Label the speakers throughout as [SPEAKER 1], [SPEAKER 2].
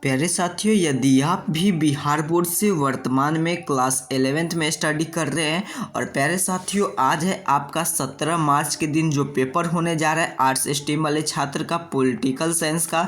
[SPEAKER 1] प्यारे साथियों, यदि आप भी बिहार बोर्ड से वर्तमान में क्लास 11th में स्टडी कर रहे हैं और प्यारे साथियों, आज है आपका 17 मार्च के दिन जो पेपर होने जा रहा है आर्ट्स स्ट्रीम वाले छात्र का पॉलिटिकल साइंस का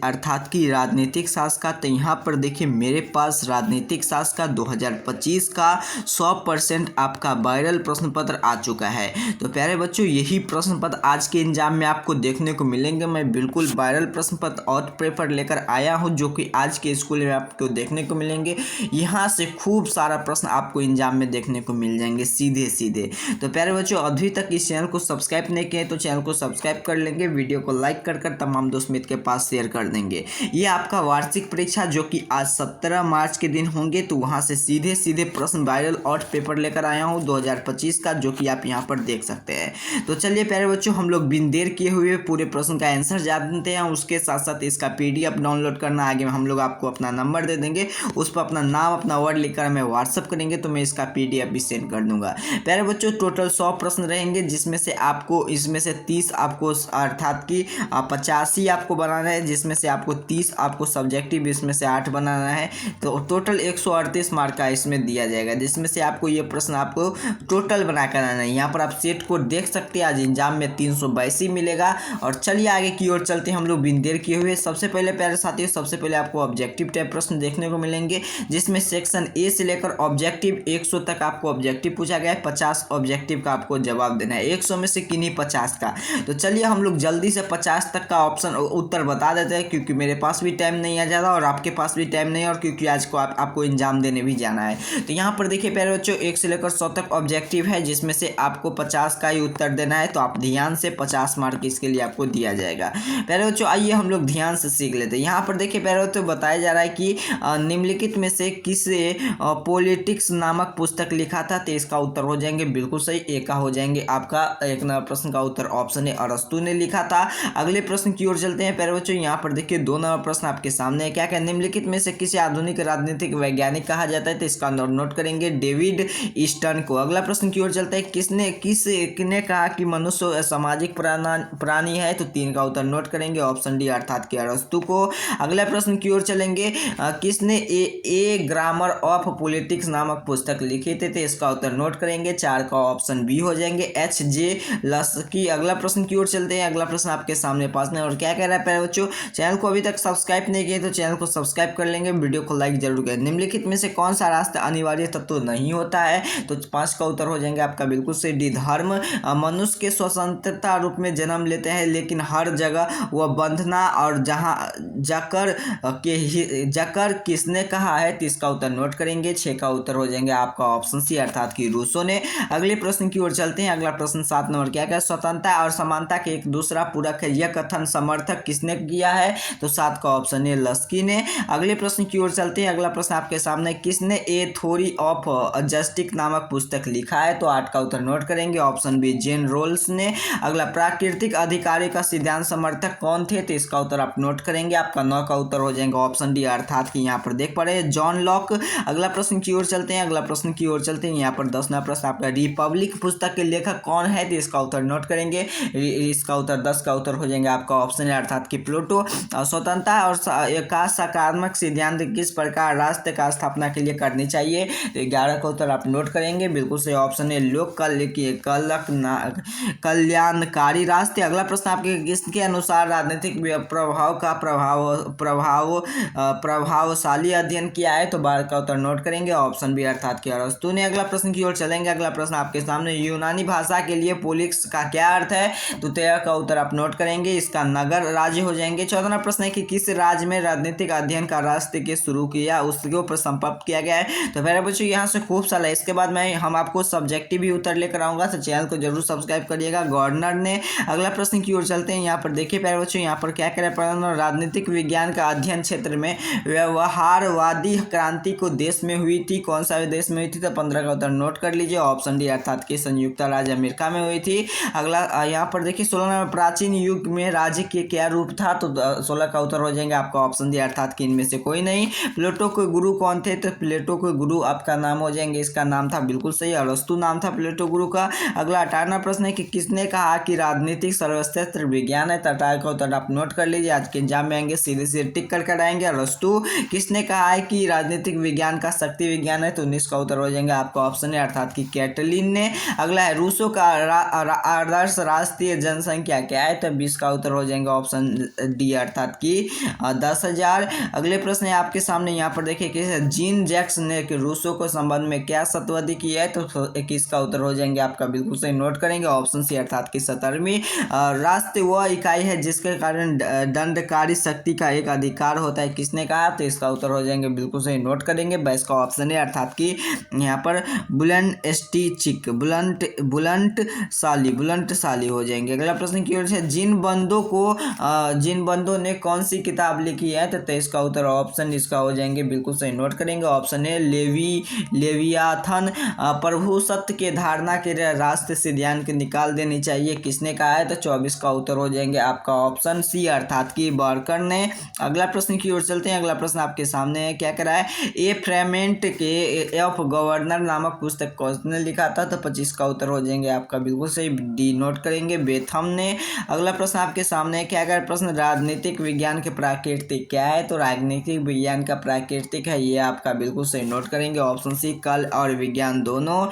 [SPEAKER 1] अर्थात कि राजनीतिक शास्त्र का। तो यहाँ पर देखिए मेरे पास राजनीतिक शास्त्र का 2025 का 100% आपका वायरल प्रश्न पत्र आ चुका है। तो प्यारे बच्चों, यही प्रश्न पत्र आज के एग्जाम में आपको देखने को मिलेंगे। मैं बिल्कुल वायरल प्रश्न पत्र और पेपर लेकर आया हूँ जो कि आज के स्कूल में आपको देखने को मिलेंगे। यहाँ से खूब सारा प्रश्न आपको एग्जाम में देखने को मिल जाएंगे सीधे सीधे। तो प्यारे बच्चों, अभी तक इस चैनल को सब्सक्राइब नहीं किए तो चैनल को सब्सक्राइब कर लेंगे, वीडियो को लाइक कर तमाम दोस्त मित्र के पास शेयर कर देंगे। ये आपका वार्षिक परीक्षा जो कि आज 17 मार्च के दिन होंगे, तो वहाँ से सीधे सीधे प्रश्न वायरल और पेपर लेकर आया हूँ 2025 का, जो कि आप यहाँ पर देख सकते हैं। तो चलिए प्यारे बच्चों, हम लोग बिन देर किए हुए पूरे प्रश्न का आंसर जानते हैं। उसके साथ साथ इसका PDF डाउनलोड करना, आगे हम लोग आपको अपना नंबर दे देंगे, उस पर अपना नाम अपना वर्ड लिखकर हमें व्हाट्सअप करेंगे तो मैं इसका PDF भी सेंड कर दूंगा। प्यारे बच्चों, टोटल 100 प्रश्न रहेंगे, जिसमें से आपको इसमें से 30 आपको अर्थात कि 85 आपको बनाना है, जिसमें से आपको 30 आपको सब्जेक्टिव, इसमें से 8 बनाना है। तो टोटल 138 मार्क का इसमें दिया जाएगा, जिसमें से आपको ये प्रश्न आपको टोटल बनाकर आना है। यहाँ पर आप सेट को देख सकते हैं, आज एग्जाम में 382 मिलेगा। और चलिए आगे की ओर चलते हैं हम लोग बिन देर किए हुए। सबसे पहले प्यारे साथियों, सबसे पहले आपको ऑब्जेक्टिव टाइप प्रश्न देखने को मिलेंगे, जिसमें सेक्शन ए से लेकर ऑब्जेक्टिव 100 तक आपको ऑब्जेक्टिव पूछा गया है। 50 ऑब्जेक्टिव का आपको जवाब देना है, 100 में से किन्हीं 50 का। तो चलिए हम लोग जल्दी से 50 तक का ऑप्शन उत्तर बता देते हैं, क्योंकि मेरे पास भी टाइम नहीं आ जाता और आपके पास भी टाइम नहीं है, और क्योंकि आज को आपको एग्जाम देने भी जाना है। तो यहाँ पर देखिए प्यारे बच्चों, 1 से लेकर 100 तक ऑब्जेक्टिव है, जिसमें से आपको 50 का ही उत्तर देना है। तो आप ध्यान से 50 मार्क इसके लिए आपको दिया जाएगा। प्यारे बच्चों, आइए हम लोग ध्यान से सीख लेते हैं। यहाँ पर देखिए प्यारे बच्चों, बताया जा रहा है कि निम्नलिखित में से किसे पॉलिटिक्स नामक पुस्तक लिखा था। तो इसका उत्तर हो जाएंगे बिल्कुल सही, ए का हो जाएंगे आपका। एक नंबर प्रश्न का उत्तर ऑप्शन है, अरस्तु ने लिखा था। अगले प्रश्न की ओर चलते हैं प्यारे बच्चों। यहाँ पर देखिए 2 नंबर प्रश्न आपके सामने है। क्या क्या निम्नलिखित में से किसे आधुनिक राजनीतिक वैज्ञानिक कहा जाता है। तो इसका नोट करेंगे, डेविड ईस्टन को। अगला प्रश्न की ओर चलते हैं, किसने कहा कि मनुष्य सामाजिक प्राणी है। तो 3 का उत्तर नोट करेंगे, ऑप्शन डी अर्थात कि अरस्तु को। अगला प्रश्न की ओर चलेंगे, किसने ए ग्रामर ऑफ पॉलिटिक्स नामक पुस्तक लिखी थी। तो इसका उत्तर नोट करेंगे, 4 का ऑप्शन बी हो जाएंगे, HJ लस्की। अगला प्रश्न की ओर चलते हैं। अगला प्रश्न आपके सामने पास में, और क्या कह रहा है प्यारे बच्चों, चैनल को अभी तक सब्सक्राइब नहीं किए तो चैनल को सब्सक्राइब कर लेंगे, वीडियो को लाइक जरूर करें। निम्नलिखित में से कौन सा राष्ट्र अनिवार्य तत्व नहीं होता है। तो 5 का उत्तर हो जाएंगे आपका बिल्कुल सही, डी धर्म। मनुष्य के स्वतंत्रता रूप में जन्म लेते हैं, लेकिन हर जगह वह बंधना और जहां जकर किसने कहा है। तो इसका उत्तर नोट करेंगे, 6 का उत्तर हो जाएंगे आपका ऑप्शन सी अर्थात कि रूसो ने। अगले प्रश्न की ओर चलते हैं। अगला प्रश्न 7 नंबर क्या है, स्वतंत्रता और समानता के एक दूसरा पूरक है, यह कथन समर्थक किसने किया है। तो 7 का ऑप्शन है, लस्की ने। अगले प्रश्न की ओर चलते हैं। अगला प्रश्न आपके सामने, किसने ए थ्योरी ऑफ जस्टिस नामक पुस्तक लिखा है। तो 8 का उत्तर नोट करेंगे, ऑप्शन बी जेन रोल्स ने। अगला, प्राकृतिक अधिकारी का सिद्धांत समर्थक कौन थे। तो इसका उत्तर आप नोट करेंगे, आपका 9 का उत्तर हो जाएगा ऑप्शन डी अर्थात कि यहाँ पर देख पड़े जॉन लॉक। अगला प्रश्न की ओर चलते हैं। अगला प्रश्न की ओर चलते हैं, यहाँ पर 10वां प्रश्न आपका, रिपब्लिक पुस्तक के लेखक कौन है। तो इसका उत्तर नोट करेंगे, इसका उत्तर 10 का उत्तर हो जाएगा आपका ऑप्शन है अर्थात कि प्लूटो। स्वतंत्रता और का सकारात्मक सिद्धांत किस प्रकार राष्ट्र का स्थापना के लिए करनी चाहिए। तो 11 का उत्तर आप नोट करेंगे, बिल्कुल से ऑप्शन है, लोक कल्याणकारी राष्ट्र। अगला प्रश्न आपके, किसके अनुसार राजनीतिक प्रभाव का प्रभावशाली अध्ययन किया है। तो 12 का उत्तर नोट करेंगे, ऑप्शन बी अर्थात कि अरस्तु ने। अगला प्रश्न की ओर चलेंगे। अगला प्रश्न आपके सामने, यूनानी भाषा के लिए पोलिक्स का क्या अर्थ है। तो 13 का उत्तर आप नोट करेंगे, इसका नगर राज्य हो जाएंगे। 14वां प्रश्न है कि किस राज्य में राजनीतिक अध्ययन का राष्ट्र के शुरू किया, उसके ऊपर संपर्क किया गया है। तो मेरे बच्चों यहाँ से खूब सारा, इसके बाद हम आपको सब्जेक्टिव भी उत्तर लेकर आऊंगा, तो चैनल को जरूर सब्सक्राइब करिएगा, गवर्नर ने। अगला प्रश्न की ओर चलते हैं। यहाँ पर देखिए प्यारे बच्चों, यहाँ पर क्या कह रहे हैं, राजनीतिक विज्ञान का अध्ययन क्षेत्र में व्यवहारवादी क्रांति को देश में हुई थी, कौन सा देश में हुई थी। तो 15 का उत्तर नोट कर लीजिए, ऑप्शन डी अर्थात कि संयुक्त राज्य अमेरिका में हुई थी। अगला यहाँ पर देखिए 16 प्राचीन युग में राज्य के क्या रूप था। तो 16 का उत्तर हो जाएंगे आपका ऑप्शन डी अर्थात कि इनमें से कोई नहीं। प्लेटो के गुरु कौन थे। तो प्लेटो के गुरु आपका नाम हो जाएंगे, इसका नाम था बिल्कुल सही, अरस्तु नाम था प्लेटो गुरु का। अगला 18वां प्रश्न है कि किसने कहा कि राजनीतिक सर्वश्रेष्ठ विज्ञान है। 18 का उत्तर आप नोट कर लीजिए, आज के एग्जाम में आएंगे सीधे सीधे टिक टिक कर कराएंगे। अरस्तु किसने कहा है कि राजनीतिक विज्ञान का शक्ति विज्ञान है, तो 19 का उत्तर हो जाएंगे आपका ऑप्शन है अर्थात कि कैटलिन ने। अगला है रूसो का आदर्श राष्ट्रीय जनसंख्या क्या है, तो 20 का उत्तर हो जाएंगे ऑप्शन डी अर्थात कि 10,000। अगले प्रश्न है आपके सामने, यहाँ पर देखिए कि जीन जैक्स ने रूसो को संबंध में क्या शतवादी किया है, तो 21 का उत्तर हो जाएंगे आपका बिल्कुल सही नोट करेंगे ऑप्शन सी अर्थात कि 17वीं। राष्ट्र वह इकाई है जिसके कारण दंडकारी शक्ति का एक अधिकार होता है, किसने कहा, तो इसका उत्तर हो जाएंगे बिल्कुल सही नोट करेंगे 22 का ऑप्शन है अर्थात कि यहाँ पर बुलंट साली हो जाएंगे। अगला प्रश्न की ओर से जिन बंदों ने कौन सी किताब लिखी है, तो 23 का उत्तर ऑप्शन इसका हो जाएंगे बिल्कुल सही नोट करेंगे ऑप्शन है लेवियाथन। प्रभु सत्य के धारणा के रास्ते से ध्यान के निकाल देनी चाहिए, किसने कहा है, तो 24 का उत्तर हो जाएंगे आपका ऑप्शन सी अर्थात कि बर्कर ने। अगला प्रश्न की ओर चलते हैं। अगला प्रश्न आपके सामने है, क्या करा है, ए फ्रेमेंट के ऑफ गवर्नर नामक पुस्तक किसने लिखा था, तो 25 का उत्तर हो जाएंगे आपका बिल्कुल सही डी नोट करेंगे बेथम ने। अगला प्रश्न आपके सामने है, क्या अगर प्रश्न राजनीतिक विज्ञान के प्राकृतिक क्या है, तो राजनीतिक विज्ञान का प्राकृतिक है, ये आपका बिल्कुल सही नोट करेंगे ऑप्शन सी कल और विज्ञान दोनों।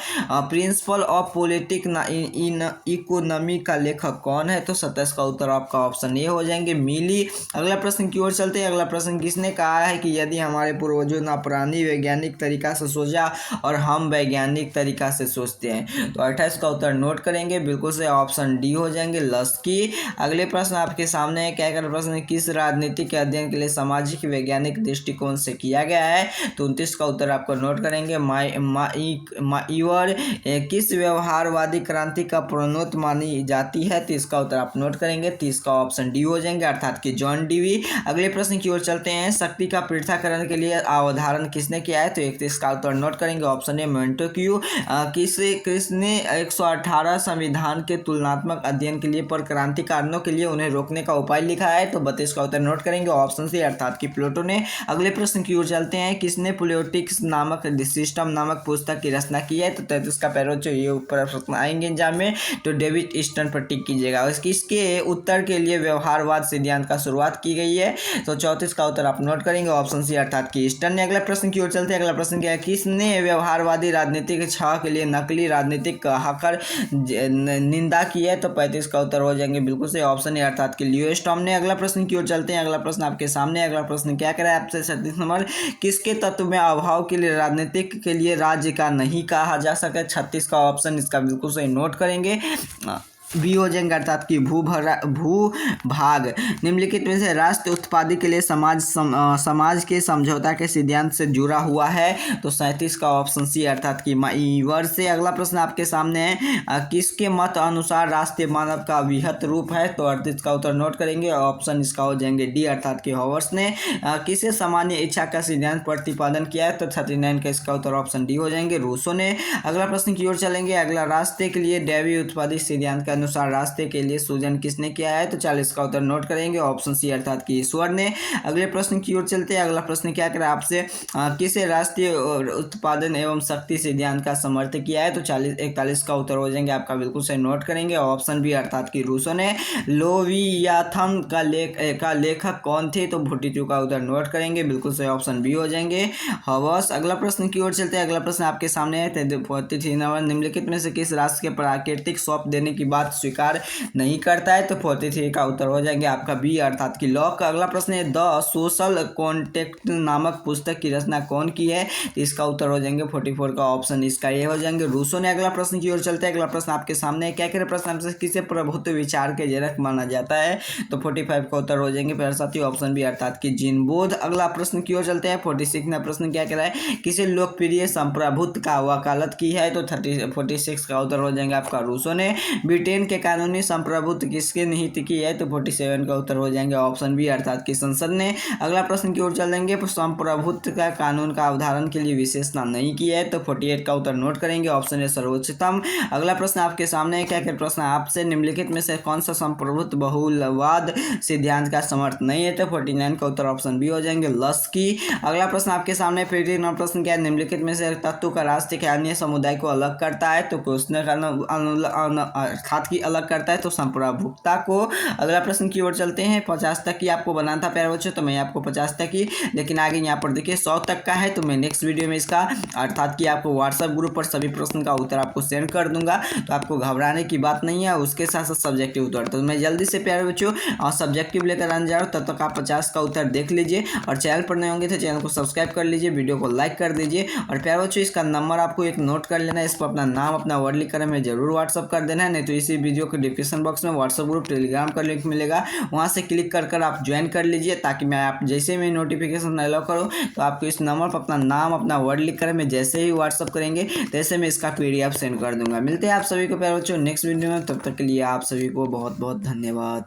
[SPEAKER 1] Principle of politic in economy का लेखक कौन है, तो 27 का उत्तर आपका ऑप्शन ए हो जाएंगे मिली। अगला प्रश्न की ओर चलते हैं। अगला प्रश्न किसने कहा है कि यदि हमारे पूर्वजों ने पुरानी वैज्ञानिक तरीका से सोचा और हम वैज्ञानिक तरीका से सोचते हैं, तो 28 का उत्तर नोट करेंगे बिल्कुल से ऑप्शन डी हो जाएंगे लस्की। अगले प्रश्न आपके सामने है, क्या कर प्रश्न किस राजनीतिक के अध्ययन के लिए सामाजिक वैज्ञानिक दृष्टिकोण से किया गया है, तो 29 का उत्तर आपको नोट करेंगे माइवर। किस व्यवहारवादी क्रांति का प्रणोत मानी जाती है, तो इसका उत्तर आप नोट करेंगे 30 का ऑप्शन डी हो जाएंगे अर्थात कि जॉन डीवी। अगले प्रश्न की ओर चलते हैं, शक्ति का पृथक्करण के लिए अवधारण किसने किया है, तो 31 का उत्तर नोट करेंगे ऑप्शन ए मोंटेक्यू। किसने 118 संविधान के तुलनात्मक अध्ययन के लिए पर क्रांतिकारियों के लिए उन्हें रोकने का उपाय लिखा है, तो 32 का उत्तर नोट करेंगे ऑप्शन सी अर्थात कि प्लेटो ने। अगले प्रश्न की ओर चलते हैं, किसने पॉलिटिक्स नामक सिस्टम नामक पुस्तक की रचना की है, तो 33 का पैरों ये ऊपर प्रश्न आएंगे एग्जाम में, तो डेविड ईस्टन पर टिक कीजिएगा। इसके उत्तर के लिए व्यवहारवाद सिद्धांत का शुरुआत की गई है, तो 34 का उत्तर आप नोट करेंगे ऑप्शन सी अर्थात कि ईस्टन ने। अगला प्रश्न की ओर चलते हैं। अगला प्रश्न क्या है, किसने व्यवहारवादी राजनीतिक छह के लिए नकली राजनीतिक कहकर निंदा की है, तो 35 का उत्तर हो जाएंगे बिल्कुल से ऑप्शन ए अर्थात कि लियो स्टॉर्म ने। अगला प्रश्न की ओर चलते हैं। अगला प्रश्न आपके सामने। अगला प्रश्न क्या करा है आपसे 37 नंबर, किसके तत्व में अभाव के लिए राजनीतिक के लिए राज्य का नहीं कहा जा सके, 36 का ऑप्शन इसका बिल्कुल सही नोट करेंगे बी हो जाएंगे अर्थात कि भूभाग। निम्नलिखित में से राष्ट्र उत्पादी के लिए समाज के समझौता के सिद्धांत से जुड़ा हुआ है, तो 37 का ऑप्शन सी अर्थात कि माइवर से। अगला प्रश्न आपके सामने है, किसके मत अनुसार राष्ट्रीय मानव का विहत रूप है, तो 38 का उत्तर नोट करेंगे ऑप्शन इसका हो जाएंगे डी अर्थात कि हॉवर्स ने। किसे सामान्य इच्छा का सिद्धांत प्रतिपादन किया है, तो 39 का इसका उत्तर ऑप्शन डी हो जाएंगे रूसो ने। अगला प्रश्न की ओर चलेंगे। अगला राष्ट्र के लिए दैवीय उत्पादित सिद्धांत का अनुसार रास्ते के लिए सूजन किसने किया है, तो 40 का उत्तर नोट करेंगे ऑप्शन सी अर्थात कि ईश्वर ने। अगले प्रश्न की ओर चलते हैं। अगला प्रश्न क्या करें आपसे, किसे राष्ट्रीय उत्पादन एवं शक्ति सिद्धांत का समर्थन किया है, तो 41 का उत्तर हो जाएंगे आपका बिल्कुल सही नोट करेंगे ऑप्शन बी अर्थात कि रूसो ने। लोवियाथन का लेखक कौन थे, तो 42 का उत्तर नोट करेंगे बिल्कुल सही ऑप्शन बी हो जाएंगे हवस। अगला प्रश्न की ओर चलते हैं। अगला प्रश्न आपके सामने है 43 नंबर, निम्नलिखित में से किस राष्ट्र के प्राकृतिक सौंप देने की बात स्वीकार नहीं करता है, तो 43 का उत्तर हो जाएंगे आपका बी अर्थात कि लॉक। अगला प्रश्न है, द सोशल कॉन्ट्रैक्ट नामक पुस्तक की रचना कौन की है, तो इसका उत्तर हो जाएंगे 44 का ऑप्शन इसका ये हो जाएंगे रूसो ने। अगला प्रश्न की ओर चलते हैं। अगला प्रश्न आपके सामने है, क्या करें प्रश्न आपसे, किसे प्रभुत्व विचार के जनक माना जाता है, तो 45 का उत्तर हो जाएंगे फिर साथी ऑप्शन बी अर्थात कि जीन बोध। अगला प्रश्न की ओर चलते हैं। 46 ना प्रश्न क्या कह रहा है, किसे लोकप्रिय संप्रभुत्व का वकालत की है, तो 46 का उत्तर हो जाएंगे आपका रूसो ने। ब्रिटेन के कानूनी संप्रभुत्व किसके निहित की है, तो 47 का उत्तर हो जाएंगे ऑप्शन बी अर्थात कि संसद ने। अगला प्रश्न की ओर चलेंगे। संप्रभुत्व का कानून का अवधारण के लिए विशेषता नहीं की है, तो 48 का उत्तर नोट करेंगे ऑप्शन ए सर्वोच्चतम। अगला प्रश्न आपके सामने क्या क्या प्रश्न आपसे, निम्नलिखित में से कौन सा संप्रभुत्व बहुलवाद सिद्धांत का समर्थ नहीं है, तो 49 का उत्तर ऑप्शन बी हो जाएंगे लस्की। अगला प्रश्न आपके सामने 59 प्रश्न क्या है, निम्नलिखित में से तत्व का राष्ट्र के अन्य समुदाय को अलग करता है, तो क्वेश्चन का अर्थात बात की अलग करता है। तो संप्रभुता को अगला प्रश्न की ओर चलते हैं। 50 तक की आपको बनाना था प्यारे बच्चों, तो मैं आपको 50 तक की, लेकिन आगे यहाँ पर देखिए 100 तक का है। तो मैं नेक्स्ट वीडियो में इसका अर्थात कि आपको व्हाट्सएप ग्रुप पर सभी प्रश्न का उत्तर आपको सेंड कर दूंगा। तो आपको घबराने की बात नहीं है। उसके साथ साथ सब्जेक्टिव उत्तर, तो मैं जल्दी से प्यारे बच्चों और सब्जेक्टिव लेकर आने जा रहा हूँ। तब तक आप 50 का उत्तर देख लीजिए और चैनल पर नए होंगे तो चैनल को सब्सक्राइब कर लीजिए, वीडियो को लाइक कर दीजिए। और प्यारे बच्चों इसका नंबर आपको एक नोट कर लेना है, इस पर अपना नाम अपना वर्ड लिख कर हमें जरूर व्हाट्सअप कर देना है। नहीं तो इसी वीडियो के डिस्क्रिप्शन बॉक्स में व्हाट्सएप ग्रुप टेलीग्राम का लिंक मिलेगा, वहाँ से क्लिक कर आप ज्वाइन कर लीजिए, ताकि मैं आप जैसे मैं नोटिफिकेशन अलाउ करूँ तो आपको इस नंबर पर अपना नाम अपना वर्ड लिख कर हमें जैसे ही व्हाट्सअप करेंगे तैसे मैं इसका PDF सेंड कर दूंगा। मिलते हैं आप सभी को प्यारे बच्चों नेक्स्ट वीडियो में, तब तक के लिए आप सभी को बहुत बहुत धन्यवाद।